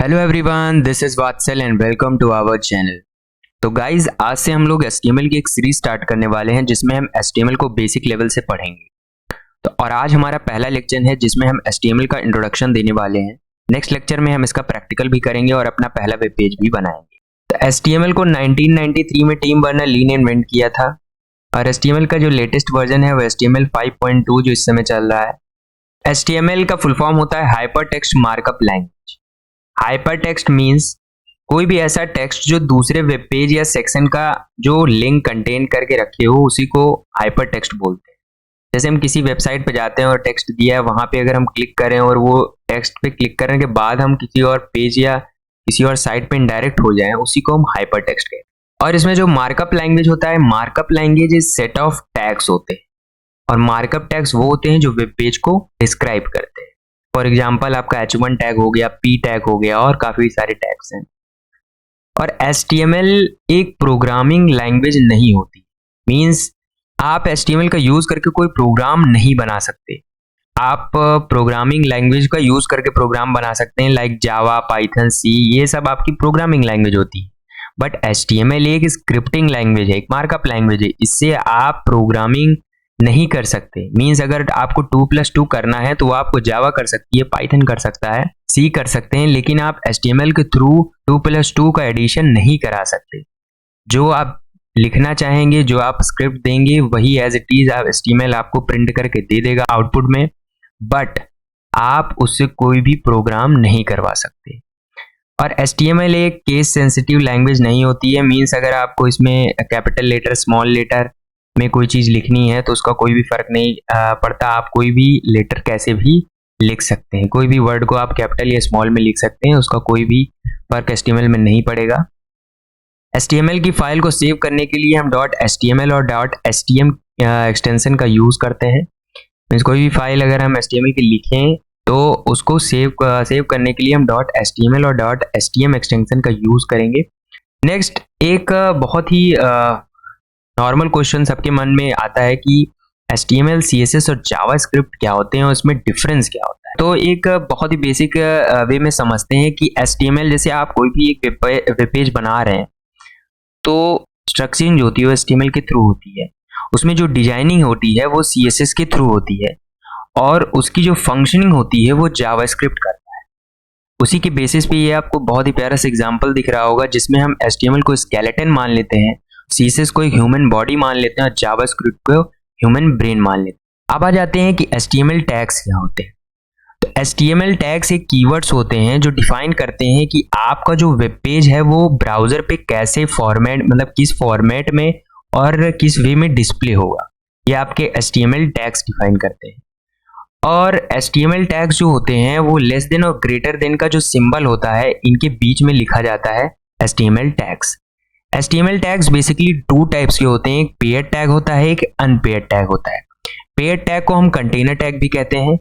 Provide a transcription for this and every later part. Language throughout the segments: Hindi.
Hello everyone, this is Vatsal and welcome to our channel. तो गाइज, आज से हम लोग HTML की एक सीरीज स्टार्ट करने वाले हैं जिसमें हम HTML को बेसिक लेवल से पढ़ेंगे। तो और आज हमारा पहला लेक्चर है जिसमें हम HTML का इंट्रोडक्शन देने वाले हैं। नेक्स्ट लेक्चर में हम इसका प्रैक्टिकल भी करेंगे और अपना पहला वेब पेज भी बनाएंगे। तो HTML को 1993 में टिम बर्नर-ली ने इन्वेंट किया था और HTML का जो लेटेस्ट वर्जन है वो HTML 5.2 जो इस समय चल रहा है। HTML का फुल फॉर्म होता है hyper text markup language. Hyper text means कोई भी ऐसा टेक्स्ट जो दूसरे वेब पेज या सेक्शन का जो लिंक कंटेन करके रखे हो उसी को हाइपर टेक्स्ट बोलते हैं। जैसे हम किसी वेबसाइट पे जाते हैं और टेक्स्ट दिया है, वहां पे अगर हम क्लिक करें और वो टेक्स्ट पे क्लिक करने के बाद हम किसी और पेज या किसी और साइट पे इनडायरेक्ट हो जाएं, उसी को हम हाइपर टेक्स्ट कहते हैं। और इसमें जो मार्कअप लैंग्वेज होता है, markup language is set of tags होते हैं और मार्कअप टैग्स वो होते हैं जो वेब पेज को डिस्क्राइब करते हैं। फॉर एग्जाम्पल आपका H1 टैग हो गया, P टैग हो गया और काफी सारे टैग्स हैं। और HTML एक प्रोग्रामिंग लैंग्वेज नहीं होती, मींस आप HTML का यूज करके कोई प्रोग्राम नहीं बना सकते। आप प्रोग्रामिंग लैंग्वेज का यूज करके प्रोग्राम बना सकते हैं, लाइक जावा, पाइथन, सी, ये सब आपकी प्रोग्रामिंग लैंग्वेज होती है। बट HTML एक स्क्रिप्टिंग लैंग्वेज है, एक मार्कअप लैंग्वेज है। इससे आप प्रोग्रामिंग नहीं कर सकते। मींस अगर आपको 2+2 करना है तो आपको जावा कर सकती है, पाइथन कर सकता है, सी कर सकते हैं, लेकिन आप HTML के थ्रू 2+2 का एडिशन नहीं करा सकते। जो आप लिखना चाहेंगे, जो आप स्क्रिप्ट देंगे, वही एज इट इज आप HTML आपको प्रिंट करके दे देगा आउटपुट में, बट आप उससे कोई भी प्रोग्राम नहीं करवा सकते। और HTML एक केस सेंसिटिव लैंग्वेज नहीं होती है। मींस अगर आपको इसमें कैपिटल लेटर, स्मॉल लेटर में कोई चीज लिखनी है तो उसका कोई भी फर्क नहीं पड़ता। आप कोई भी लेटर कैसे भी लिख सकते हैं, कोई भी वर्ड को आप कैपिटल या स्मॉल में लिख सकते हैं, उसका कोई भी फर्क HTML में नहीं पड़ेगा। HTML की फाइल को सेव करने के लिए हम .html और .htm एक्सटेंशन का यूज करते हैं। मींस कोई भी फाइल अगर हम HTML की लिखें तो उसको सेव करने के लिए हम .html और .htm एक्सटेंशन का यूज करेंगे। नेक्स्ट, एक बहुत ही नॉर्मल क्वेश्चन सबके मन में आता है कि HTML, CSS और जावास्क्रिप्ट क्या होते हैं और इसमें डिफरेंस क्या होता है। तो एक बहुत ही बेसिक वे में समझते हैं कि HTML, जैसे आप कोई भी एक वेब पेज बना रहे हैं तो स्ट्रक्चरिंग जो होती है वो HTML के थ्रू होती है। उसमें जो डिजाइनिंग होती है वो CSS के थ्रू होती है और उसकी जो फंक्शनिंग होती है वो जावास्क्रिप्ट करता है। उसी के बेसिस पे ये आपको बहुत ही प्यारा सा एग्जाम्पल दिख रहा होगा जिसमें हम HTML को स्केलेटन मान लेते हैं, CSS को एक ह्यूमन बॉडी मान लेते हैं और जावास्क्रिप्ट को ह्यूमन ब्रेन मान लेते हैं। अब आ जाते हैं कि HTML टैग्स क्या होते हैं। तो HTML टैग्स एक कीवर्ड्स होते हैं जो डिफाइन करते हैं कि आपका जो वेब पेज है वो ब्राउजर पे कैसे फॉर्मेट, मतलब किस फॉर्मेट में और किस वे में डिस्प्ले होगा, ये आपके HTML टैग्स डिफाइन करते हैं। और HTML टैग्स जो होते हैं वो लेस देन और ग्रेटर देन का जो सिंबल होता है, इनके बीच में लिखा जाता है HTML tags. HTML tags basically 2 types के होते हैं, एक पेयर्ड टैग होता है, एक अनपेयर्ड टैग होता है। पेयर्ड टैग को हम कंटेनर टैग भी कहते हैं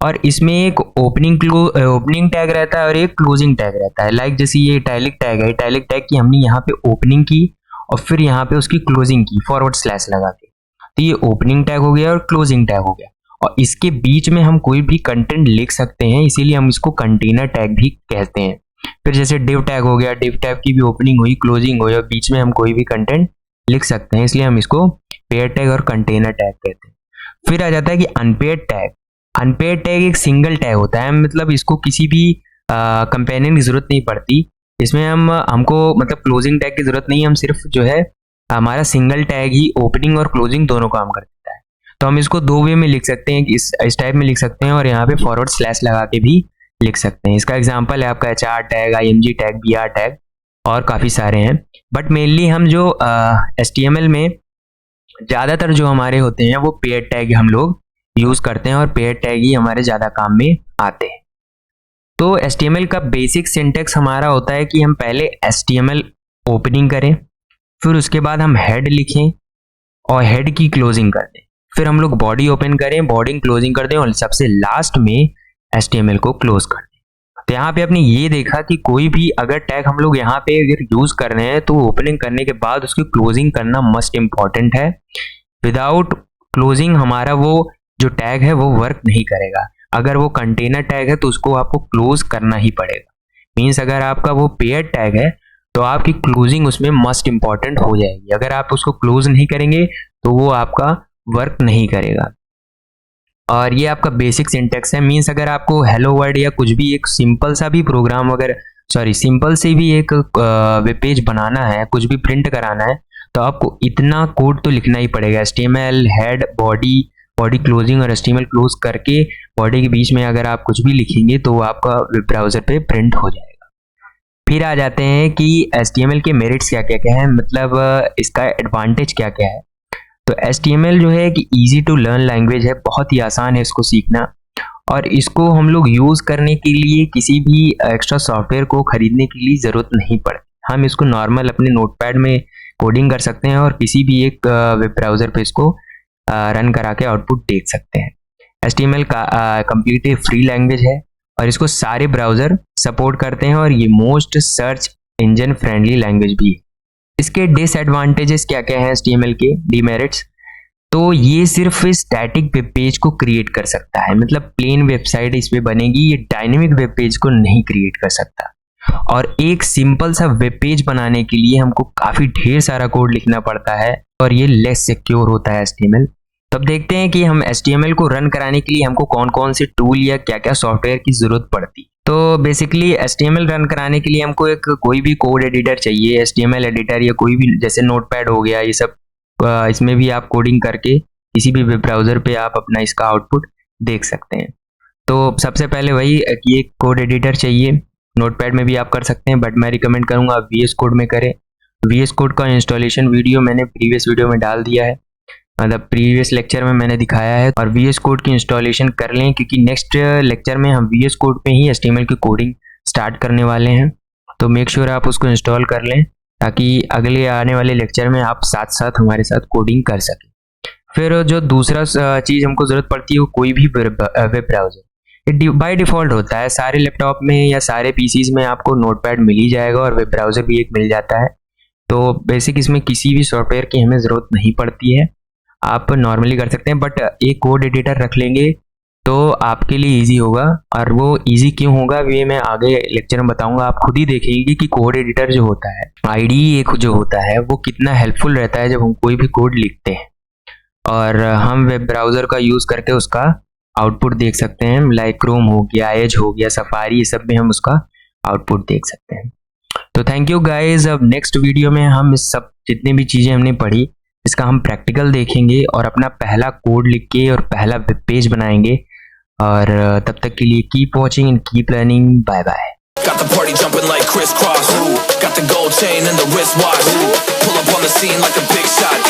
और इसमें एक ओपनिंग टैग रहता है और एक क्लोजिंग टैग रहता है। लाइक जैसे ये इटैलिक टैग है, इटैलिक टैग की हमने यहाँ पे ओपनिंग की और फिर यहाँ पे उसकी क्लोजिंग की फॉरवर्ड स्लैश लगा के, तो ये ओपनिंग टैग हो गया और क्लोजिंग टैग हो गया। और इसके बीच में हम कोई भी कंटेंट लिख सकते हैं, इसीलिए हम इसको कंटेनर टैग भी कहते हैं। फिर जैसे डिव टैग हो गया, डिव टैग की भी ओपनिंग हुई, क्लोजिंग हुई और बीच में हम कोई भी कंटेंट लिख सकते हैं, इसलिए हम इसको पेयर टैग और कंटेनर टैग कहते हैं। फिर आ जाता है कि अनपेयर्ड टैग। अनपेयर्ड टैग एक सिंगल टैग होता है, मतलब इसको किसी भी कंपेनियन की जरूरत नहीं पड़ती। इसमें हमको मतलब क्लोजिंग टैग की जरूरत नहीं, हम सिर्फ जो है हमारा सिंगल टैग ही ओपनिंग और क्लोजिंग दोनों काम कर देता है। तो हम इसको 2 वे में लिख सकते हैं, इस टाइप में लिख सकते हैं और यहाँ पे फॉरवर्ड स्लैश लगा के भी लिख सकते हैं। इसका एग्जांपल है आपका HR tag, IMG tag, BR tag और काफ़ी सारे हैं। बट मेनली हम जो HTML में ज़्यादातर जो हमारे होते हैं वो पेयर टैग हम लोग यूज़ करते हैं और पेयर टैग ही हमारे ज़्यादा काम में आते हैं। तो HTML का बेसिक सिंटेक्स हमारा होता है कि हम पहले HTML ओपनिंग करें, फिर उसके बाद हम हेड लिखें और हेड की क्लोजिंग कर दें, फिर हम लोग बॉडी ओपन करें, बॉडी क्लोजिंग कर दें और सबसे लास्ट में HTML को क्लोज कर दें। तो यहाँ पे आपने ये देखा कि कोई भी अगर टैग हम लोग यहाँ पे अगर यूज कर रहे हैं तो ओपनिंग करने के बाद उसकी क्लोजिंग करना मस्ट इम्पॉर्टेंट है। विदाउट क्लोजिंग हमारा वो जो टैग है वो वर्क नहीं करेगा। अगर वो कंटेनर टैग है तो उसको आपको क्लोज करना ही पड़ेगा। मीन्स अगर आपका वो पेयर टैग है तो आपकी क्लोजिंग उसमें मस्ट इम्पॉर्टेंट हो जाएगी। अगर आप उसको क्लोज नहीं करेंगे तो वो आपका वर्क नहीं करेगा। और ये आपका बेसिक सिंटेक्स है। मीन्स अगर आपको हेलो वर्ल्ड या कुछ भी एक सिंपल सा भी प्रोग्राम अगर सिंपल से भी एक वेब पेज बनाना है, कुछ भी प्रिंट कराना है, तो आपको इतना कोड तो लिखना ही पड़ेगा। HTML हेड, बॉडी क्लोजिंग और HTML क्लोज करके बॉडी के बीच में अगर आप कुछ भी लिखेंगे तो वो आपका वेब ब्राउजर पे प्रिंट हो जाएगा। फिर आ जाते हैं कि HTML के मेरिट्स क्या क्या है, मतलब इसका एडवांटेज क्या क्या है। तो HTML जो है कि ईजी टू लर्न लैंग्वेज है, बहुत ही आसान है इसको सीखना, और इसको हम लोग यूज़ करने के लिए किसी भी एक्स्ट्रा सॉफ्टवेयर को खरीदने की लिए ज़रूरत नहीं पड़ती। हम इसको नॉर्मल अपने नोटपैड में कोडिंग कर सकते हैं और किसी भी एक वेब ब्राउज़र पे इसको रन करा के आउटपुट देख सकते हैं। HTML का कंप्लीटली फ्री लैंग्वेज है और इसको सारे ब्राउज़र सपोर्ट करते हैं और ये most search engine friendly language भी है। इसके डिसएडवांटेजेस क्या क्या हैं HTML के, डीमेरिट्स, तो ये सिर्फ स्टैटिक वेब पेज को क्रिएट कर सकता है, मतलब प्लेन वेबसाइट इस पे बनेगी, ये डायनेमिक वेब पेज को नहीं क्रिएट कर सकता। और एक सिंपल सा वेब पेज बनाने के लिए हमको काफ़ी ढेर सारा कोड लिखना पड़ता है और ये लेस सिक्योर होता है HTML। तब देखते हैं कि हम HTML को रन कराने के लिए हमको कौन कौन से टूल या क्या क्या सॉफ्टवेयर की ज़रूरत पड़ती। तो बेसिकली HTML रन कराने के लिए हमको एक कोई भी कोड एडिटर चाहिए, HTML एडिटर या कोई भी, जैसे नोटपैड हो गया, ये सब इसमें भी आप कोडिंग करके किसी भी वेब ब्राउज़र पे आप अपना इसका आउटपुट देख सकते हैं। तो सबसे पहले वही कि एक कोड एडिटर चाहिए, नोटपैड में भी आप कर सकते हैं, बट मैं रिकमेंड करूँगा आप VS कोड में करें। VS कोड का इंस्टॉलेशन वीडियो मैंने प्रीवियस वीडियो में डाल दिया है, मतलब प्रीवियस लेक्चर में मैंने दिखाया है, और VS कोड की इंस्टॉलेशन कर लें क्योंकि नेक्स्ट लेक्चर में हम VS कोड पे ही HTML की कोडिंग स्टार्ट करने वाले हैं। तो मेक श्योर आप उसको इंस्टॉल कर लें ताकि अगले आने वाले लेक्चर में आप साथ साथ हमारे साथ कोडिंग कर सकें। फिर जो दूसरा चीज़ हमको ज़रूरत पड़ती है वो कोई भी वेब ब्राउज़र, ये बाय डिफ़ॉल्ट होता है सारे लैपटॉप में या सारे PCs में आपको नोटपैड मिल ही जाएगा और वेब ब्राउज़र भी एक मिल जाता है। तो बेसिक इसमें किसी भी सॉफ्टवेयर की हमें ज़रूरत नहीं पड़ती है, आप नॉर्मली कर सकते हैं, बट एक कोड एडिटर रख लेंगे तो आपके लिए इजी होगा। और वो इजी क्यों होगा ये मैं आगे लेक्चर में बताऊंगा, आप खुद ही देखेंगे कि कोड एडिटर जो होता है, IDE एक जो होता है, वो कितना हेल्पफुल रहता है जब हम कोई भी कोड लिखते हैं और हम वेब ब्राउज़र का यूज़ करके उसका आउटपुट देख सकते हैं। लाइक क्रोम हो गया, एज हो गया, सफारी, ये सब में हम उसका आउटपुट देख सकते हैं। तो थैंक यू गाइज। अब नेक्स्ट वीडियो में हम इस सब जितनी भी चीज़ें हमने पढ़ी इसका हम प्रैक्टिकल देखेंगे और अपना पहला कोड लिख के और पहला वेब पेज बनाएंगे। और तब तक के लिए keep watching and keep learning. Bye bye. Got the party jumping like crisscross. Got the gold chain and the wristwatch. Pull up on the scene like a big shot.